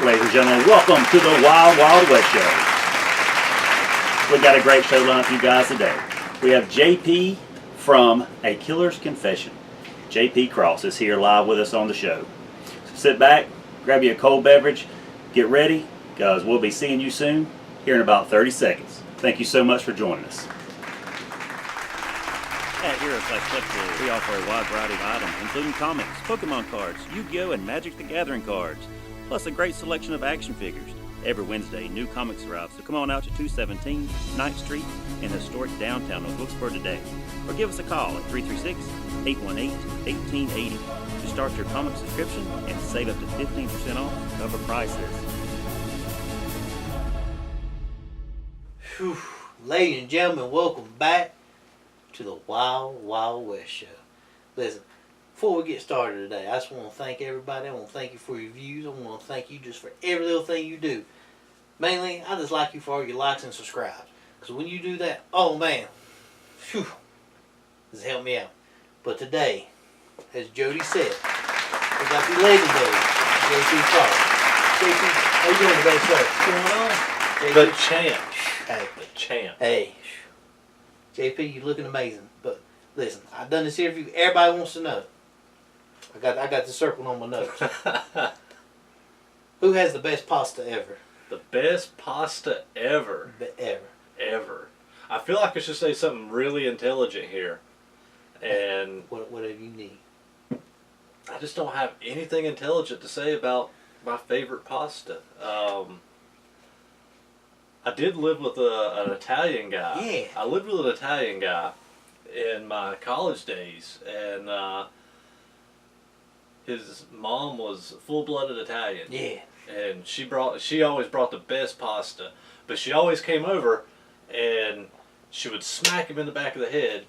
Ladies and gentlemen, welcome to the Wild Wild West Show. We got a great show lineup for you guys today. We have JP from A Killer's Confession. JP Cross is here live with us on the show. So sit back, grab you a cold beverage, get ready, because we'll be seeing you soon, here in about 30 seconds. Thank you so much for joining us. At Heroes Collectibles, we offer a wide variety of items, including comics, Pokemon cards, Yu-Gi-Oh! And Magic the Gathering cards, plus a great selection of action figures. Every Wednesday, new comics arrive, so come on out to 217 9th Street in historic downtown of Wilkesboro today. Or give us a call at 336-818-1880 to start your comic subscription and save up to 15% off cover prices. Whew. Ladies and gentlemen, welcome back to the Wild Wild West Show. Listen, before we get started today, I just want to thank everybody. I want to thank you for your views. I want to thank you just for every little thing you do. Mainly, I just like you for all your likes and subscribes. Because when you do that, oh man, phew, this helped me out. But today, as Jody said, we got the legendary JP Cross. JP, how you doing today, sir? What's going on? JP? The champ. Hey. The champ. Hey. JP, you're looking amazing. But listen, I've done this interview. Everybody wants to know. I got the circle on my notes. Who has the best pasta ever? The best pasta ever. Ever. I feel like I should say something really intelligent here. And whatever you need. I just don't have anything intelligent to say about my favorite pasta. I did live with an Italian guy. Yeah. I lived with an Italian guy in my college days, and his mom was full-blooded Italian. Yeah. And she always brought the best pasta, but she always came over and she would smack him in the back of the head,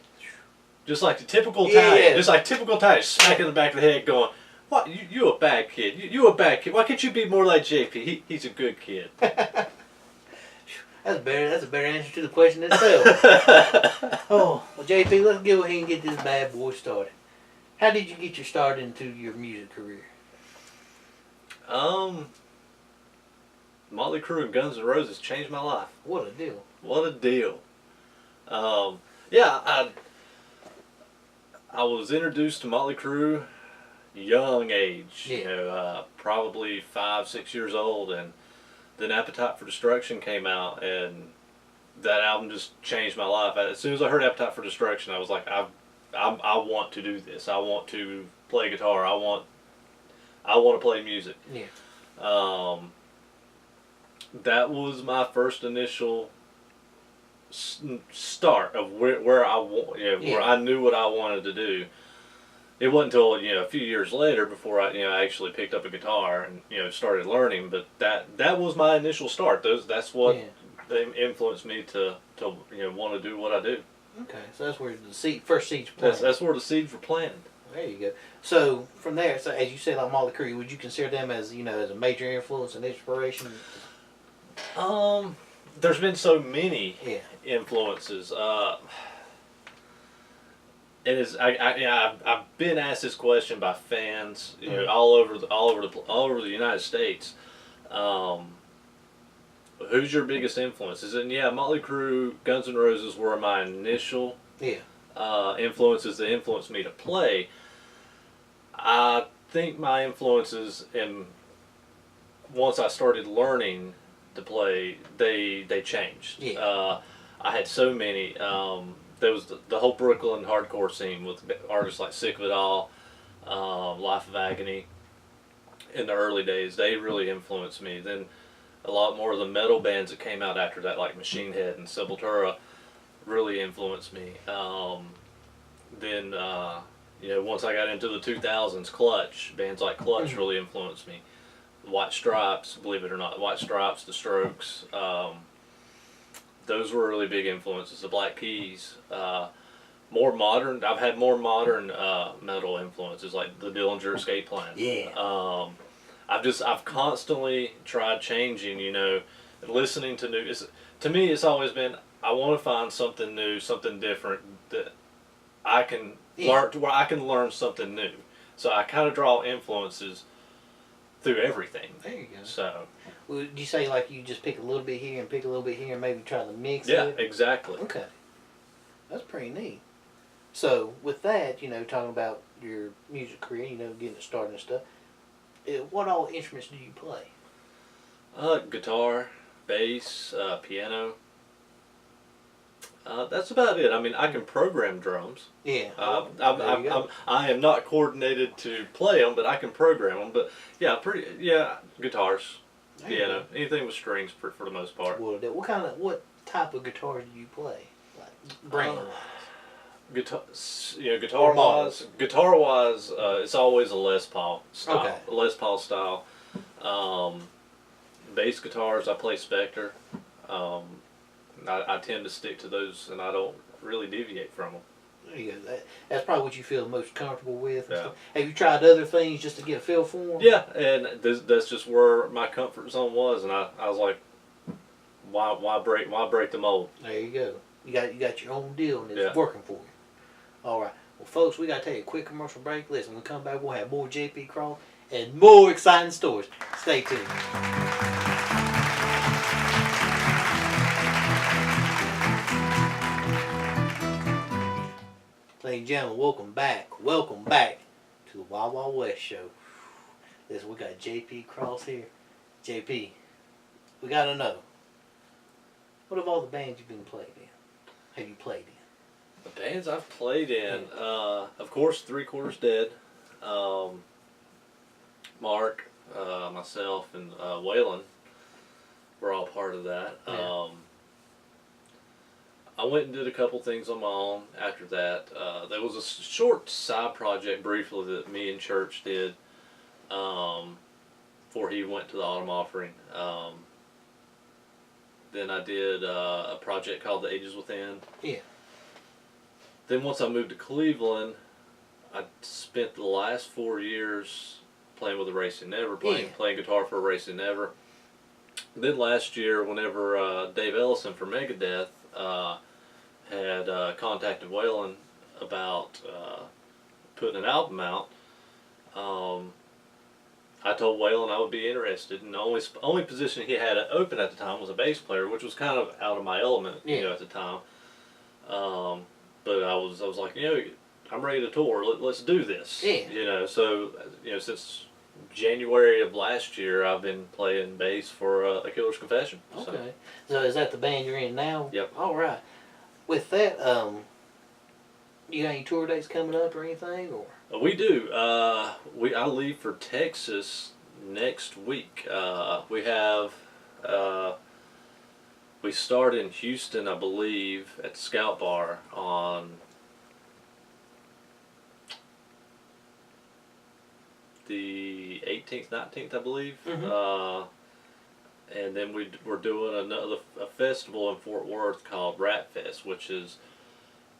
just like the typical Italian. Just like typical Italian, smack in the back of the head, going, "What? You a bad kid? You a bad kid? Why can't you be more like JP? He's a good kid." That's a better answer to the question itself. Oh, well, JP, let's go ahead and get this bad boy started. How did you get your start into your music career? Motley Crue and Guns N' Roses changed my life. What a deal. What a deal. Yeah, I was introduced to Motley Crue young age. Yeah. You know, probably 5-6 years old, and then Appetite for Destruction came out, and that album just changed my life. As soon as I heard Appetite for Destruction, I was like, I want to do this. I want to play guitar. I want to play music. Yeah. That was my first initial start of where I want, where I knew what I wanted to do. It wasn't until a few years later before I actually picked up a guitar and started learning. But that was my initial start. That's what influenced me to want to do what I do. Okay, so that's where the first seeds were planted. That's where the seeds were planted. There you go. So from there, so as you said, like Motley Crue, would you consider them as as a major influence and inspiration? There's been so many influences. I've been asked this question by fans, all over the United States. Who's your biggest influences? And Motley Crue, Guns N' Roses were my initial influences that influenced me to play. I think my influences, once I started learning to play, they changed. I had so many. There was the whole Brooklyn hardcore scene with artists like Sick of It All, Life of Agony. In the early days, they really influenced me. Then a lot more of the metal bands that came out after that, like Machine Head and Sepultura, really influenced me. Then once I got into the 2000s, bands like Clutch really influenced me. White Stripes, believe it or not, White Stripes, The Strokes, those were really big influences. The Black Keys, more modern. I've had more modern metal influences like the Dillinger Escape Plan. Yeah. I've constantly tried changing. Listening to new. To me, it's always been, I want to find something new, something different that I can learn, to where I can learn something new. So I kind of draw influences through everything. There you go. So. Would you say like you just pick a little bit here and pick a little bit here and maybe try to mix it? Yeah, exactly. Okay. That's pretty neat. So with that, talking about your music career, getting it started and stuff, what all instruments do you play? Guitar, bass, piano. That's about it. I mean, I can program drums. Yeah. I am not coordinated to play them, but I can program them. But yeah, guitars, piano, anything with strings for the most part. What type of guitar do you play? Like brand wise? Guitar wise, it's always a Les Paul style. Okay. Les Paul style. Bass guitars, I play Spectre. I tend to stick to those, and I don't really deviate from them. There you go. That's probably what you feel most comfortable with. Yeah. Have you tried other things just to get a feel for them? Yeah, and that's just where my comfort zone was, and I was like, why break the mold? There you go. You got your own deal, and it's working for you. All right. Well, folks, we got to take a quick commercial break. Listen, when we come back, we'll have more JP Cross and more exciting stories. Stay tuned. Ladies and gentlemen, welcome back. Welcome back to the Wild Wild West Show. Listen, we got JP Cross here. JP, we got to know, what of all the bands you've been playing in? Have you played in? The bands I've played in, of course, 3 Quarters Dead, Mark, myself, and Waylon were all part of that. Yeah. I went and did a couple things on my own after that. There was a short side project briefly that me and Church did before he went to the autumn offering. Then I did a project called The Ages Within. Yeah. Then once I moved to Cleveland, I spent the last 4 years playing with Erasing Never, playing guitar for Erasing Never. Then last year, whenever Dave Ellison from Megadeth had contacted Waylon about putting an album out, I told Waylon I would be interested, and the only position he had open at the time was a bass player, which was kind of out of my element, at the time. But I was like, I'm ready to tour. Let's do this. Yeah. So since January of last year, I've been playing bass for A Killer's Confession. Okay. So is that the band you're in now? Yep. All right. With that, you got any tour dates coming up or anything, or? We do. I leave for Texas next week. We start in Houston, I believe, at the Scout Bar on the 18th, 19th, I believe. Mm-hmm. And then we're doing a festival in Fort Worth called Rat Fest, which is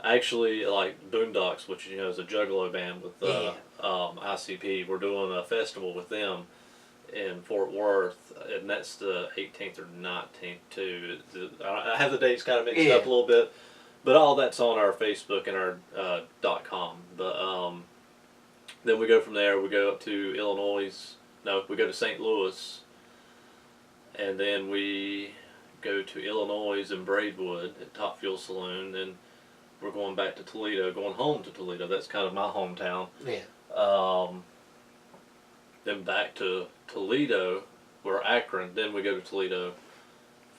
actually like Boondocks, which is a Juggalo band with ICP. We're doing a festival with them in Fort Worth, and that's the 18th or 19th too. I have the dates kind of mixed up a little bit, but all that's on our Facebook and our .com. But then we go from there. We go up to Illinois. No, we go to St. Louis, and then we go to Illinois and Braidwood at Top Fuel Saloon. Then we're going back to Toledo, going home to Toledo. That's kind of my hometown. Yeah. Then back to Toledo, or Akron. Then we go to Toledo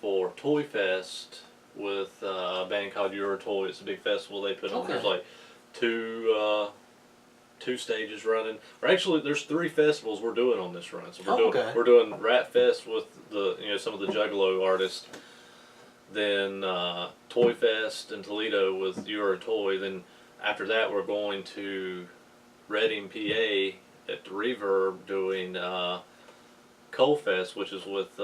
for Toy Fest with a band called Your Toy. It's a big festival they put on. Okay. There's like two stages running. Or actually, there's 3 festivals we're doing on this run. So we're doing Rat Fest with some of the Juggalo artists. Then Toy Fest in Toledo with You're a Toy. Then after that, we're going to Reading, PA at the Reverb doing Coal Fest, which is with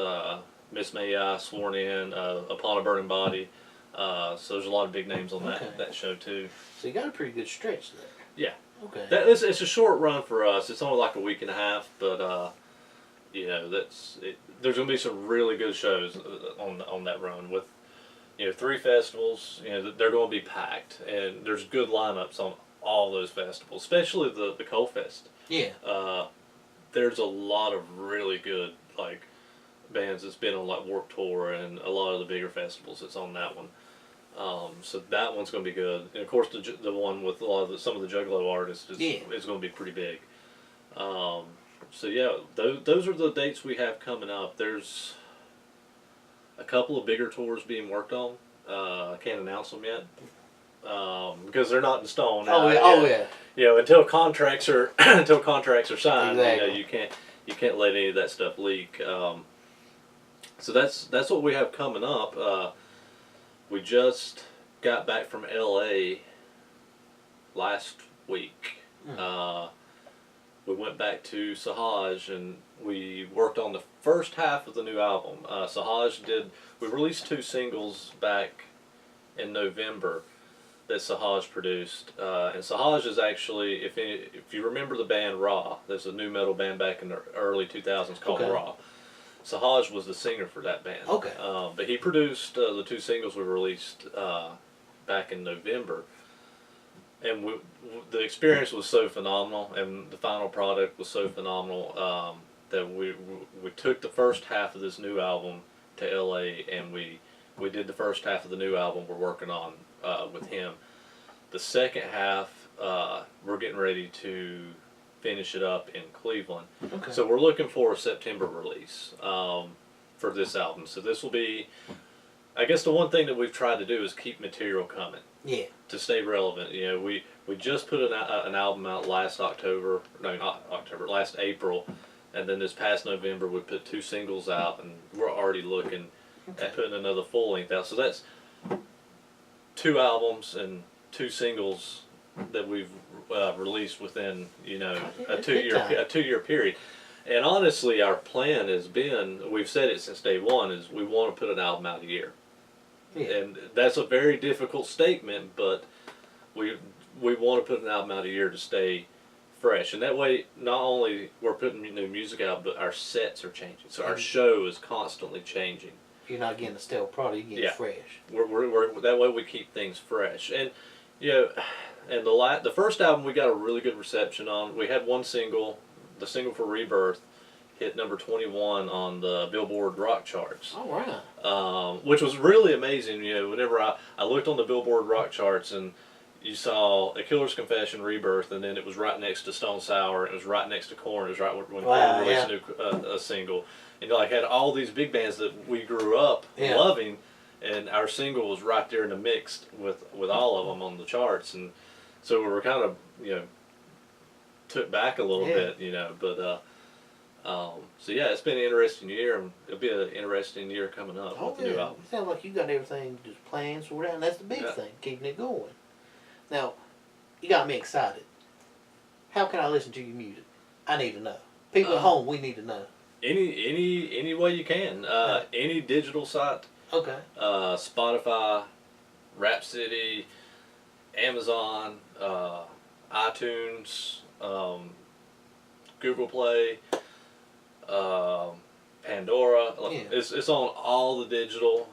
Miss May I, Sworn In, Upon a Burning Body. So there's a lot of big names on that show too. So you got a pretty good stretch there. Yeah. Okay. It's a short run for us. It's only like a week and a half, but there's going to be some really good shows on that run with 3 festivals. They're going to be packed, and there's good lineups on all those festivals, especially the Coal Fest. Yeah. there's a lot of really good like bands that's been on like Warped Tour and a lot of the bigger festivals that's on that one. So that one's going to be good. And of course the one with a lot of some of the Juggalo artists is going to be pretty big. So yeah, those are the dates we have coming up. There's a couple of bigger tours being worked on. I can't announce them yet because they're not in stone. You know, until contracts are signed, Exactly. you know, you can't let any of that stuff leak. So that's what we have coming up. We just got back from LA last week. We went back to Sahaj and we worked on the first half of the new album. We released 2 singles back in November that Sahaj produced. And Sahaj is actually, if you remember the band Raw, there's a new metal band back in the early 2000s called Raw. Sahaj was the singer for that band. Okay. But he produced the 2 singles we released back in November. And the experience was so phenomenal, and the final product was so phenomenal that we took the first half of this new album to LA, and we did the first half of the new album we're working on with him. The second half, we're getting ready to finish it up in Cleveland. Okay. So we're looking for a September release for this album. So this will be, I guess the one thing that we've tried to do is keep material coming. Yeah. To stay relevant. You know, we just put an album out last April, and then this past November we put 2 singles out, and we're already looking at putting another full length out. So that's 2 albums and 2 singles that we've released within, you know, a 2-year period. And honestly, our plan has been, we've said it since day one, is we want to put an album out a year. Yeah. And that's a very difficult statement, but we want to put an album out a year to stay fresh. And that way, not only we're putting new music out, but our sets are changing. So our show is constantly changing. You're not getting a stale product, you're getting fresh. We're that way we keep things fresh. And, you know, and the first album we got a really good reception on. We had 1 single, the single for Rebirth, hit number 21 on the Billboard rock charts. All right. Which was really amazing. You know, whenever I looked on the Billboard rock charts and you saw A Killer's Confession, Rebirth, and then it was right next to Stone Sour, it was right next to Korn, it was right when Korn released a single. And you had all these big bands that we grew up loving, and our single was right there in the mix with all of them on the charts. And so we were kind of, you know, took back a little bit, you know, but so yeah, it's been an interesting year, and it'll be an interesting year coming up with the new album. It sounds like you got everything just planned, sorted out, and that's the big thing, keeping it going. Now, you got me excited. How can I listen to your music? I need to know. People at home, we need to know. Any way you can. Any digital site. Okay. Spotify, Rhapsody, Amazon, iTunes, Google Play, Pandora. It's on all the digital.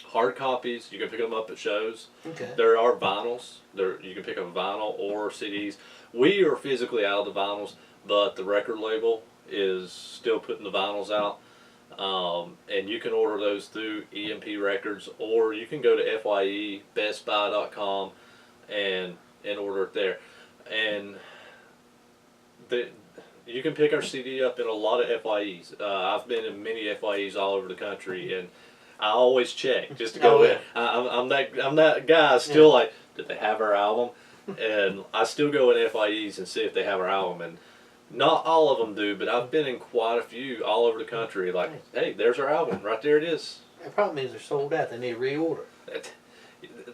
Hard copies, you can pick them up at shows. Okay. There are vinyls. You can pick up a vinyl or CDs. We are physically out of the vinyls, but the record label is still putting the vinyls out. And you can order those through EMP Records, or you can go to FYE, bestbuy.com, and order it there. And you can pick our CD up in a lot of FYEs. I've been in many FYEs all over the country, and I always check just to go in. I'm that guy still like, did they have our album? And I still go in FYEs and see if they have our album. And not all of them do, but I've been in quite a few all over the country. Like, hey, there's our album. Right there it is. The problem is they're sold out. They need to reorder.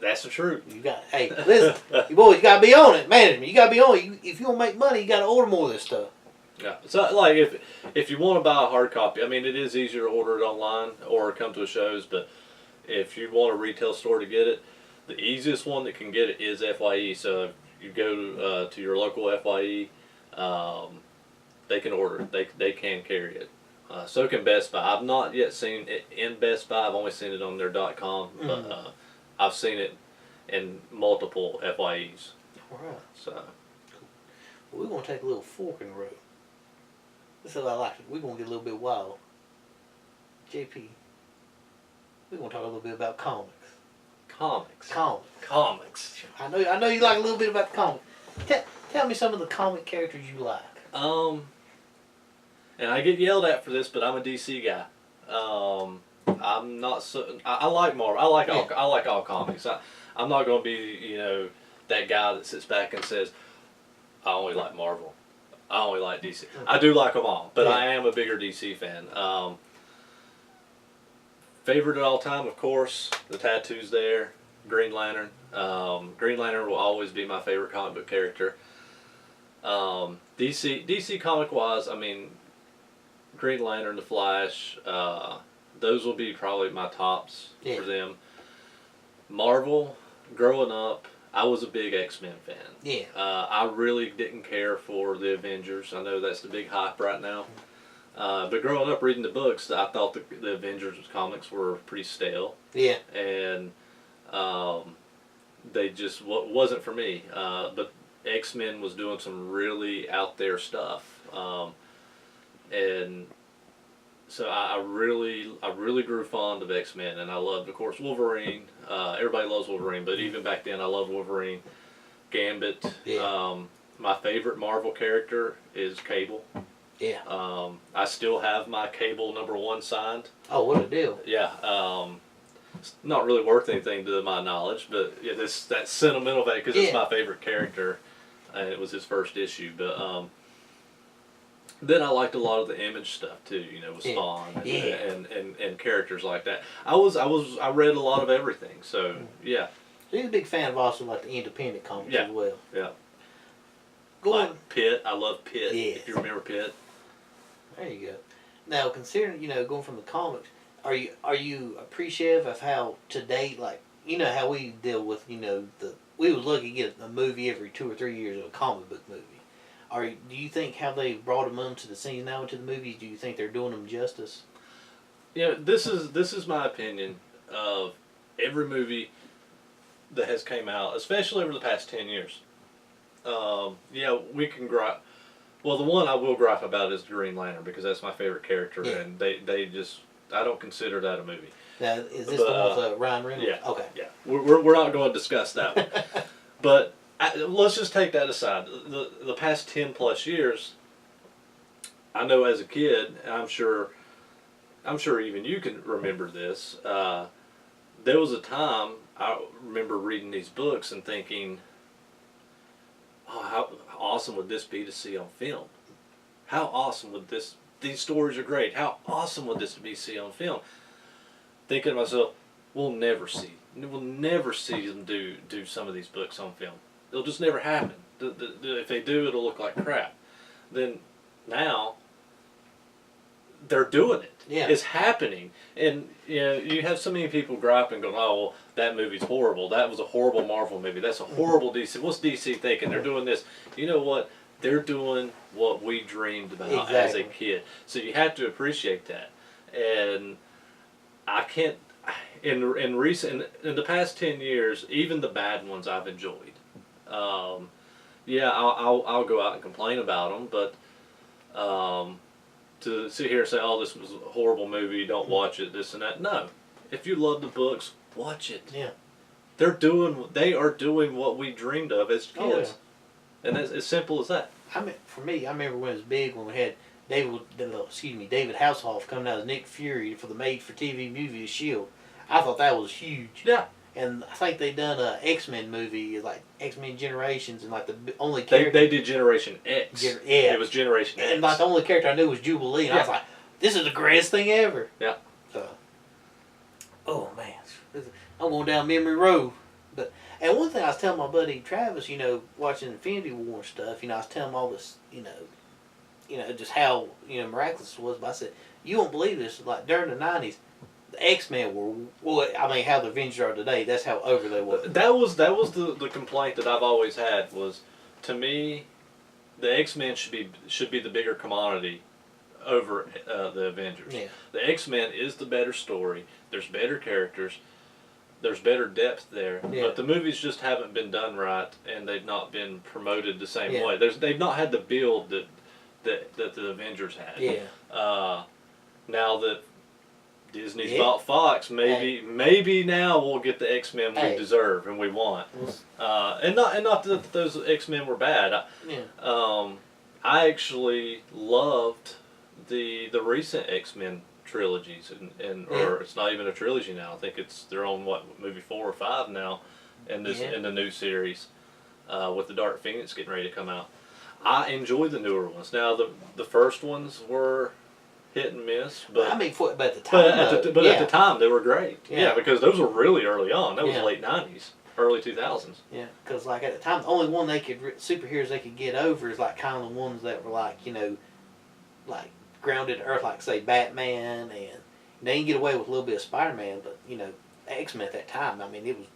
That's the truth. Hey, listen, you boys, you got to be on it. Management, you got to be on it. If you want to make money, you got to order more of this stuff. Yeah, so like if you want to buy a hard copy, I mean, it is easier to order it online or come to a shows, but if you want a retail store to get it, the easiest one that can get it is FYE. So if you go to your local FYE, they can order it. They can carry it. So can Best Buy. I've not yet seen it in Best Buy. I've only seen it on their .com, but I've seen it in multiple FYEs. All right. So Well, we're going to take a little fork in the road. So I like it. We're gonna get a little bit wild. JP, we're gonna talk a little bit about comics. Comics. I know you like a little bit about the comics. Tell me some of the comic characters you like. And I get yelled at for this, but I'm a DC guy. I'm not so. I like Marvel. I like all comics. I'm not going to be that guy that sits back and says I only like Marvel. I only like DC. I do like them all, but I am a bigger DC fan. Favorite at all time, of course, the tattoos there. Green Lantern. Green Lantern will always be my favorite comic book character. DC comic wise, I mean, Green Lantern, the Flash, those will be probably my tops for them. Marvel, growing up, I was a big X-Men fan. Yeah. I really didn't care for the Avengers. I know that's the big hype right now. But growing up reading the books, I thought the Avengers comics were pretty stale. Yeah. And they just wasn't for me. But X-Men was doing some really out there stuff. And so I really grew fond of X-Men, and I loved, of course, Wolverine. Everybody loves Wolverine, but even back then I loved Wolverine. Gambit. Yeah. My favorite Marvel character is Cable. Yeah. I still have my Cable #1 signed. Oh, what a deal. Yeah. It's not really worth anything to my knowledge, but yeah, that's sentimental value because it's my favorite character, and it was his first issue. But then I liked a lot of the Image stuff too, with Spawn and characters like that. I read a lot of everything, so yeah. He's a big fan of also like the independent comics as well. Yeah. Like Pitt, I love Pitt. Yes. If you remember Pitt. There you go. Now, considering going from the comics, are you appreciative of how today, like how we deal with we was lucky to get a movie every 2 or 3 years of a comic book movie. Do you think how they brought them onto the scenes now into the movies? Do you think they're doing them justice? This is my opinion of every movie that has came out, especially over the past 10 years. We can gripe. Well, the one I will gripe about is the Green Lantern because that's my favorite character, and they just I don't consider that a movie. Now, is this the one with Ryan Reynolds? Yeah. Okay. Yeah. We're not going to discuss that one, but let's just take that aside. The past 10 plus years, I know as a kid, and I'm sure even you can remember this. There was a time I remember reading these books and thinking, oh, how awesome would this be to see on film? How awesome would these stories are great. How awesome would this be to see on film? Thinking to myself, we'll never see them do some of these books on film. It'll just never happen. If they do, it'll look like crap. Then now they're doing it. Yeah. It's happening. And you have so many people griping going, oh, well, that movie's horrible. That was a horrible Marvel movie. That's a horrible DC. What's DC thinking? They're doing this. You know what? They're doing what we dreamed about as a kid. So you have to appreciate that. And I can't in the past 10 years, even the bad ones I've enjoyed. I'll go out and complain about them, but to sit here and say, oh, this was a horrible movie, don't watch it, this and that. No. If you love the books, watch it. Yeah. They are doing what we dreamed of as kids. Oh, yeah. And it's as simple as that. For me, I remember when it was big when we had David Hasselhoff coming out as Nick Fury for the made-for-TV movie S.H.I.E.L.D. I thought that was huge. Yeah. And I think they done a X-Men movie, like X-Men Generations, and like the only character... They did Generation X. It was Generation X. And like the only character I knew was Jubilee, and I was like, this is the greatest thing ever. Yeah. Oh, man. I'm going down memory road. And one thing I was telling my buddy Travis, watching Infinity War and stuff, I was telling him all this, just how, miraculous it was. But I said, you won't believe this. Like, during the 90s, the X-Men were, how the Avengers are today. That's how over they were. That was the complaint that I've always had was, to me, the X-Men should be the bigger commodity over the Avengers. Yeah. The X-Men is the better story. There's better characters. There's better depth there, but the movies just haven't been done right, and they've not been promoted the same way. They've not had the build that the Avengers had. Yeah. Now that Disney's bought Fox, maybe now we'll get the X-Men we deserve and we want. And not that those X-Men were bad. I actually loved the recent X-Men trilogies, or it's not even a trilogy now. I think they're on movie 4 or 5 now, in the new series, with the Dark Phoenix getting ready to come out. I enjoy the newer ones. Now the first ones were hit and miss, but I mean, but at the time, at the time they were great. Yeah, because those were really early on. That was late '90s, early 2000s. Yeah, because like at the time, the only one superheroes they could get over is like kind of the ones that were like like grounded to earth, like say Batman, and they can get away with a little bit of Spider-Man, but X-Men at that time, I mean, it was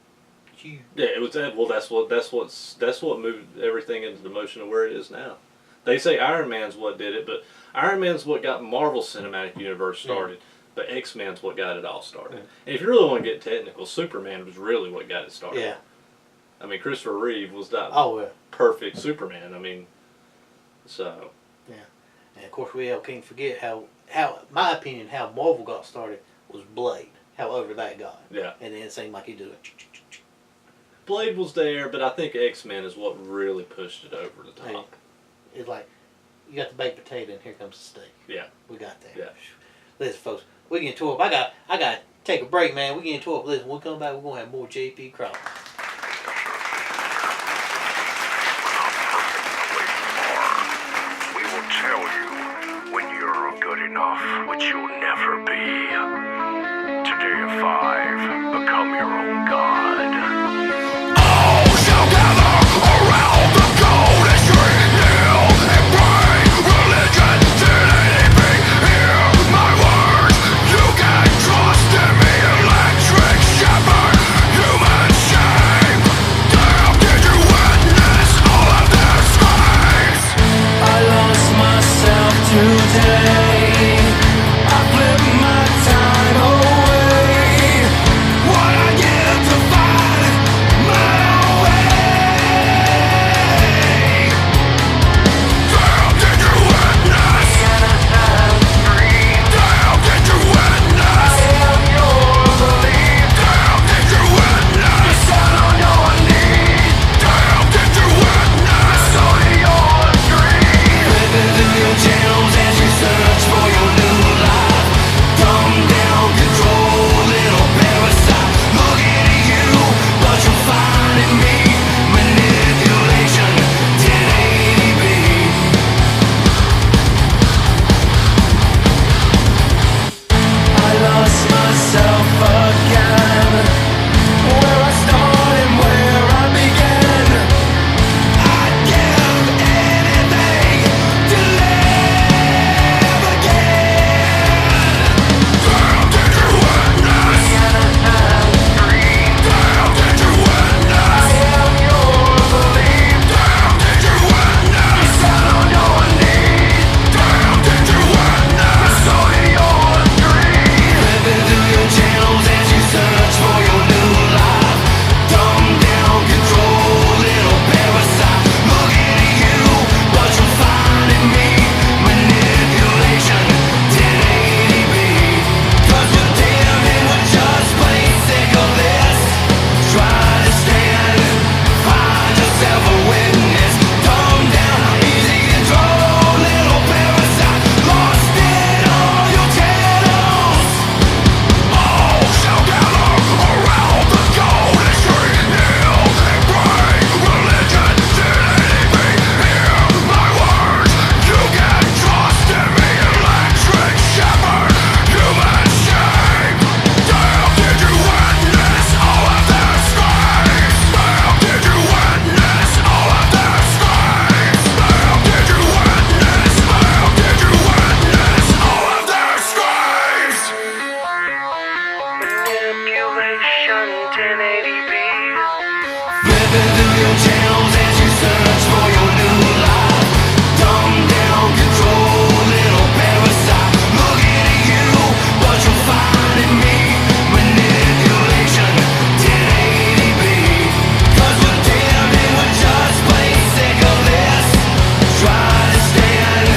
huge. Yeah, it was that. Well, that's what moved everything into the motion of where it is now. They say Iron Man's what did it, but Iron Man's what got Marvel Cinematic Universe started. But X-Men's what got it all started. And if you really want to get technical, Superman was really what got it started. Yeah. I mean, Christopher Reeve was that perfect Superman. I mean, so. Yeah. And of course, we can't forget how my opinion, how Marvel got started was Blade. How over that got. Yeah. And then it seemed like he did it. Blade was there, but I think X-Men is what really pushed it over the top. Hey, it's like, you got the baked potato and here comes the steak. Yeah. We got that. Yeah. Listen, folks, we get tore up. I got to take a break, man. We get tore up. Listen, when we come back, we're going to have more JP Cross. We will tell you when you're good enough, which you'll never be. Today at 5, become your own god. All shall gather around the golden street, kneel and pray. Religion, did anything hear my words? You can trust in me, electric shepherd, human shame. Damn, did you witness all of their screams? I lost myself today. I flipped my time away. What I give to find my own way. Damn, did you witness? Damn, did you witness? Damn, did you witness? On your knees. Damn, did you witness? On your dreams. Flipping through your channels as you search for your new life. Dumb down, control, little parasite. Looking at you, but you'll find in me manipulation, 1080p. I lost myself again. Where I started and where I began. I'd give anything to live again. Damn, did you witness? Damn, did you witness? Damn, did you witness? On your knees. Damn, did you witness? On your dreams. Flipping through your channels as you search for your new life. Dumb down, control, little parasite. Looking at you, but you'll find in me manipulation, 1080p. 'Cause we're damned and we're just plain sick of this. Try to stand, find yourself a witness. Dumb down, easy control, little parasite. Lost in all your channels. All shall gather around the golden street, kneel and pray. Religion, did anything hear my words? You can trust in me, electric shepherd, human shame. Damn, did you witness all of their screams? Damn, did you witness all of their screams? Damn, did you witness? Damn, did you witness all of their screams? Manipulation 1080p. Flipping through your channels as you search for your new life. Dumb down, control, little parasite. Looking at you, but you'll find in me manipulation, 1080p. 'Cause we're damned and we're just plain sick of this. Try to stand,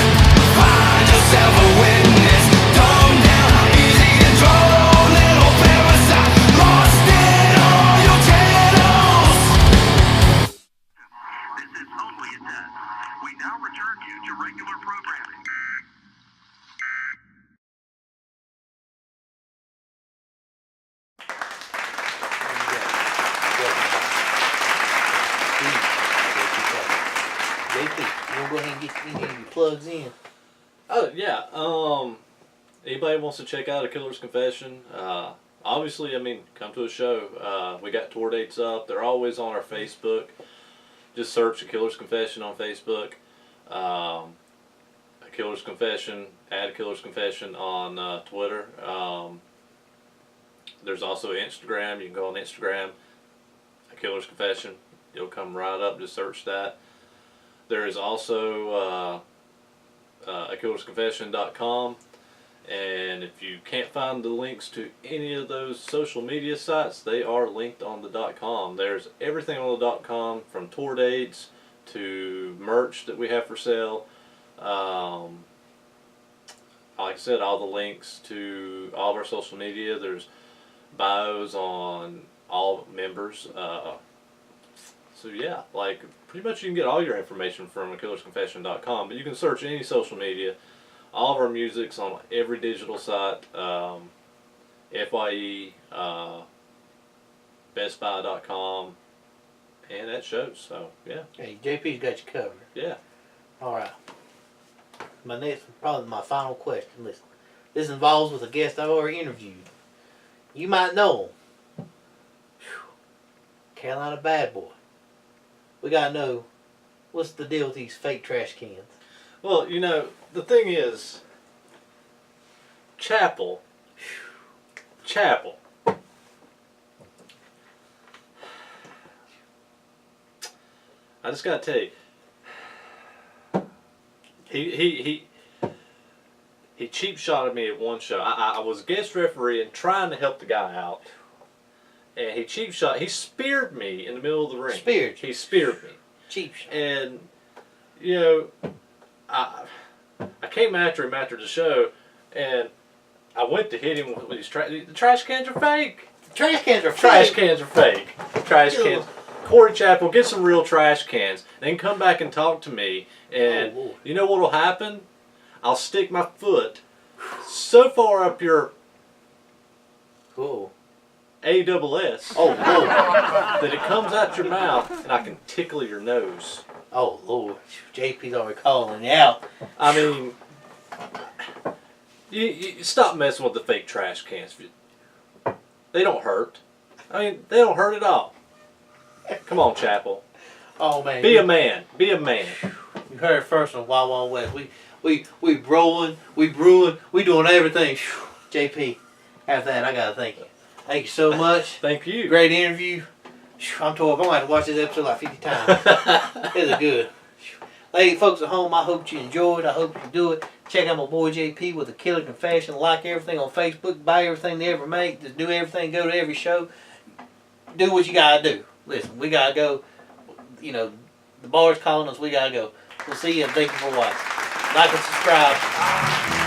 JP, you wanna go ahead and get any of your plugs in? Oh yeah. Anybody wants to check out A Killer's Confession? Obviously, I mean, come to a show. We got tour dates up. They're always on our Facebook. Just search A Killer's Confession on Facebook. A Killer's Confession. Add A Killer's Confession on Twitter. There's also Instagram. You can go on Instagram. A Killer's Confession. It'll come right up. Just search that. There is also akillersconfession.com. And if you can't find the links to any of those social media sites, they are linked on the .com. There's everything on the .com, from tour dates to merch that we have for sale. Like I said, all the links to all of our social media. There's bios on all members. So yeah, like pretty much you can get all your information from akillersconfession.com, but you can search any social media. All of our music's on every digital site, FYE, bestbuy.com, and that shows. So yeah. Hey, JP's got you covered. Yeah. All right. My next, probably my final question. Listen, this involves with a guest I've already interviewed. You might know him. Carolina bad boy. We gotta know, what's the deal with these fake trash cans? Well, you know, the thing is, Chapel. I just gotta tell you, he cheap shotted me at one show. I was guest referee and trying to help the guy out, and he cheap shot. He speared me in the middle of the ring. Speared you? He speared me. Cheap shot. And you know, I came after him after the show, and I went to hit him with these the trash cans are fake. Trash cans are Trash fake. cans are fake. Trash cans. Corey Chapel, get some real trash cans. Then come back and talk to me. And Oh, you know what will happen? I'll stick my foot so far up your Cool. AWS Oh, Lord. that it comes out your mouth and I can tickle your nose. Oh, Lord. JP's already calling you out. I mean, you stop messing with the fake trash cans. They don't hurt. I mean, they don't hurt at all. Come on, Chapel. Oh, man. Be a man. Be a man. You heard it first on Wild Wild West. We rolling, we brewing, we doing everything. JP, after that, I gotta thank you. Thank you so much. Thank you. Great interview. I'm tore up. I'm gonna have to watch this episode like 50 times. It was good. Lady folks at home, I hope you enjoyed. I hope you do it. Check out my boy JP with A Killer Confession. Like everything on Facebook. Buy everything they ever make. Just do everything. Go to every show. Do what you gotta do. Listen, we gotta go. You know, the bar's calling us. We gotta go. We'll see you and thank you for watching. Like and subscribe.